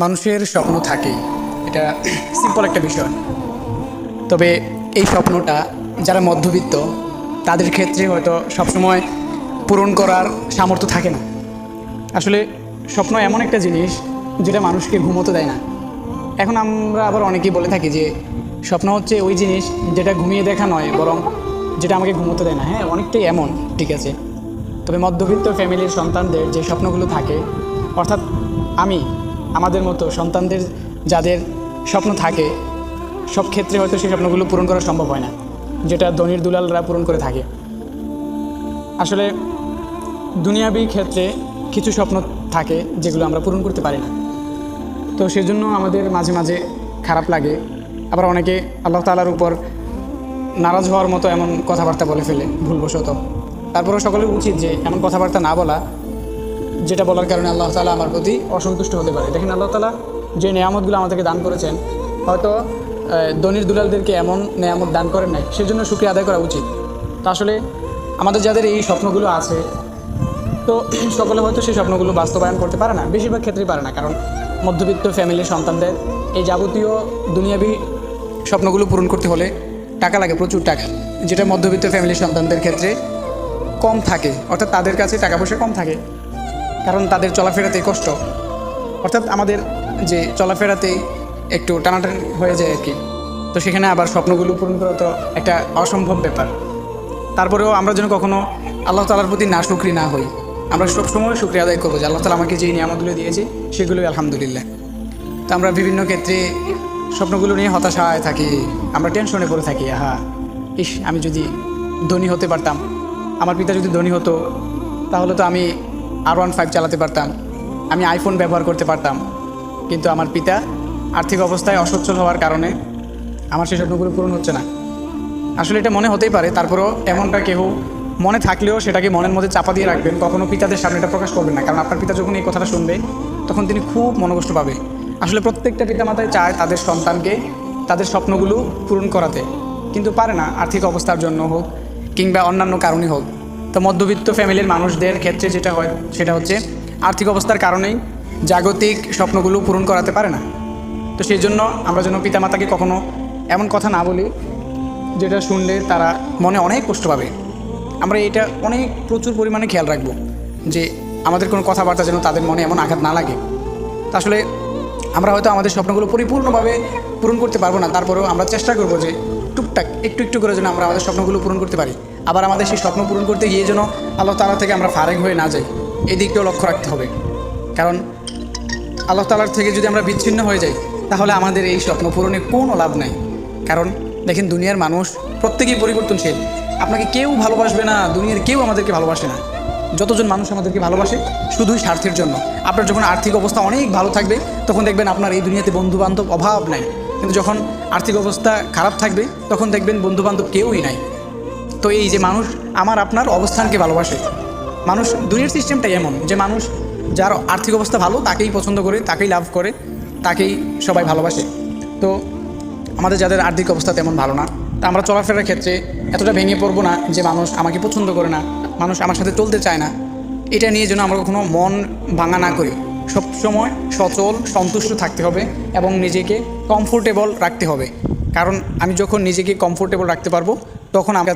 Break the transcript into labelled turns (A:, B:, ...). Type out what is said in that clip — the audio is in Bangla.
A: মানুষের স্বপ্ন থাকেই, এটা সিম্পল একটা বিষয়। তবে এই স্বপ্নটা যারা মধ্যবিত্ত তাদের ক্ষেত্রে হয়তো সবসময় পূরণ করার সামর্থ্য থাকে না। আসলে স্বপ্ন এমন একটা জিনিস যেটা মানুষকে ঘুমোতে দেয় না। এখন আমরা আবার অনেকেই বলে থাকি যে স্বপ্ন হচ্ছে ওই জিনিস যেটা ঘুমিয়ে দেখা নয়, বরং যেটা আমাকে ঘুমোতে দেয় না। হ্যাঁ, অনেকটাই এমন, ঠিক আছে। তবে মধ্যবিত্ত ফ্যামিলির সন্তানদের যে স্বপ্নগুলো থাকে, অর্থাৎ আমাদের মতো সন্তানদের যাদের স্বপ্ন থাকে, সব ক্ষেত্রে হয়তো সেই স্বপ্নগুলো পূরণ করা সম্ভব হয় না, যেটা ধনীর দুলালরা পূরণ করে থাকে। আসলে দুনিয়াবি ক্ষেত্রে কিছু স্বপ্ন থাকে যেগুলো আমরা পূরণ করতে পারি না, তো সেজন্য আমাদের মাঝে মাঝে খারাপ লাগে। আবার অনেকে আল্লাহ তাআলার উপর নারাজ হওয়ার মতো এমন কথাবার্তা বলে ফেলে ভুলবশত। তারপরেও সকলের উচিত যে এমন কথাবার্তা না বলা, যেটা বলার কারণে আল্লাহ তাআলা আমার প্রতি অসন্তুষ্ট হতে পারে। দেখেন, আল্লাহ তাআলা যে নেয়ামতগুলো আমাদেরকে দান করেছেন, হয়তো ধনীর দুলালদেরকে এমন নেয়ামত দান করেন নাই, সেজন্য শুকরিয়া আদায় করা উচিত। তো আসলে আমাদের যাদের এই স্বপ্নগুলো আছে, তো সকলে হয়তো সেই স্বপ্নগুলো বাস্তবায়ন করতে পারে না, বেশিরভাগ ক্ষেত্রেই পারে না। কারণ মধ্যবিত্ত ফ্যামিলির সন্তানদের এই যাবতীয় দুনিয়াবি স্বপ্নগুলো পূরণ করতে হলে টাকা লাগে, প্রচুর টাকা, যেটা মধ্যবিত্ত ফ্যামিলির সন্তানদের ক্ষেত্রে কম থাকে। অর্থাৎ তাদের কাছে টাকা পয়সা কম থাকে, কারণ তাদের চলাফেরাতেই কষ্ট। অর্থাৎ আমাদের যে চলাফেরাতেই একটু টানাটানি হয়ে যায় আর কি। তো সেখানে আবার স্বপ্নগুলো পূরণ করা তো একটা অসম্ভব ব্যাপার। তারপরেও আমরা যেন কখনো আল্লাহ তাআলার প্রতি না শুকরি না হই। আমরা সবসময় শুকরিয়া আদায় করবো যে আল্লাহ তাআলা আমাকে যে নিয়ামতগুলো দিয়েছে সেগুলোই আলহামদুলিল্লাহ। তো আমরা বিভিন্ন ক্ষেত্রে স্বপ্নগুলো নিয়ে হতাশায় থাকি, আমরা টেনশনে পড়ে থাকি। আমি যদি ধনী হতে পারতাম, আমার পিতা যদি ধনী হতো, তাহলে তো আমি R15 চালাতে পারতাম, আমি আইফোন ব্যবহার করতে পারতাম। কিন্তু আমার পিতা আর্থিক অবস্থায় অসচ্ছল হওয়ার কারণে আমার সেই স্বপ্নগুলো পূরণ হচ্ছে না। আসলে এটা মনে হতেই পারে, তারপরেও এমনটা কেউ মনে থাকলেও সেটাকে মনের মধ্যে চাপা দিয়ে রাখবেন, কখনো পিতাদের সামনে এটা প্রকাশ করবেন না। কারণ আপনার পিতা যখন এই কথাটা শুনবে, তখন তিনি খুব মনোকষ্ট পাবে। আসলে প্রত্যেকটা পিতামাতাই চায় তাদের সন্তানকে তাদের স্বপ্নগুলো পূরণ করাতে, কিন্তু পারে না, আর্থিক অবস্থার জন্য হোক কিংবা অন্যান্য কারণই হোক। তো মধ্যবিত্ত ফ্যামিলির মানুষদের ক্ষেত্রে যেটা হয় সেটা হচ্ছে আর্থিক অবস্থার কারণেই জাগতিক স্বপ্নগুলো পূরণ করাতে পারে না। তো সেই জন্য আমরা যেন পিতামাতাকে কখনো এমন কথা না বলি যেটা শুনলে তারা মনে অনেক কষ্ট পাবে। আমরা এটা প্রচুর পরিমাণে খেয়াল রাখবো যে আমাদের কোনো কথাবার্তা যেন তাদের মনে এমন আঘাত না লাগে। তা আসলে আমরা হয়তো আমাদের স্বপ্নগুলো পরিপূর্ণভাবে পূরণ করতে পারবো না, তারপরেও আমরা চেষ্টা করবো যে টুকটাক একটু একটু করে যেন আমরা আমাদের স্বপ্নগুলো পূরণ করতে পারি। আবার আমাদের সেই স্বপ্ন পূরণ করতে গিয়ে যেন আল্লাহ তাআলা থেকে আমরা ফারেক হয়ে না যাই, এই দিকটাও লক্ষ্য রাখতে হবে। কারণ আল্লাহ তাআলার থেকে যদি আমরা বিচ্ছিন্ন হয়ে যাই, তাহলে আমাদের এই স্বপ্ন পূরণে কোনো লাভ নাই। কারণ দেখেন, দুনিয়ার মানুষ প্রত্যেকেই পরিবর্তনশীল। আপনাকে কেউ ভালোবাসবে না, দুনিয়ার কেউ আমাদেরকে ভালোবাসে না। যতজন মানুষ আমাদেরকে ভালোবাসে শুধুই স্বার্থের জন্য। আপনার যখন আর্থিক অবস্থা অনেক ভালো থাকবে, তখন দেখবেন আপনার এই দুনিয়াতে বন্ধুবান্ধব অভাব নাই। কিন্তু যখন আর্থিক অবস্থা খারাপ থাকবে, তখন দেখবেন বন্ধুবান্ধব কেউই নাই। তো এই যে মানুষ আমার আপনার অবস্থানকে ভালোবাসে, মানুষ দুনিয়ার সিস্টেমটাই এমন যে মানুষ যার আর্থিক অবস্থা ভালো তাকেই পছন্দ করে, তাকেই লাভ করে, তাকেই সবাই ভালোবাসে। তো আমাদের যাদের আর্থিক অবস্থা তেমন ভালো না, তা আমরা চলাফেরার ক্ষেত্রে এতটা ভেঙে পড়বো না যে মানুষ আমাকে পছন্দ করে না, মানুষ আমার সাথে চলতে চায় না। এটা নিয়ে যেন আমরা কখনো মন ভাঙা না করি। সবসময় সচল সন্তুষ্ট থাকতে হবে এবং নিজেকে কমফোর্টেবল রাখতে হবে। কারণ আমি যখন নিজেকে কমফোর্টেবল রাখতে পারবো, তখন আমরা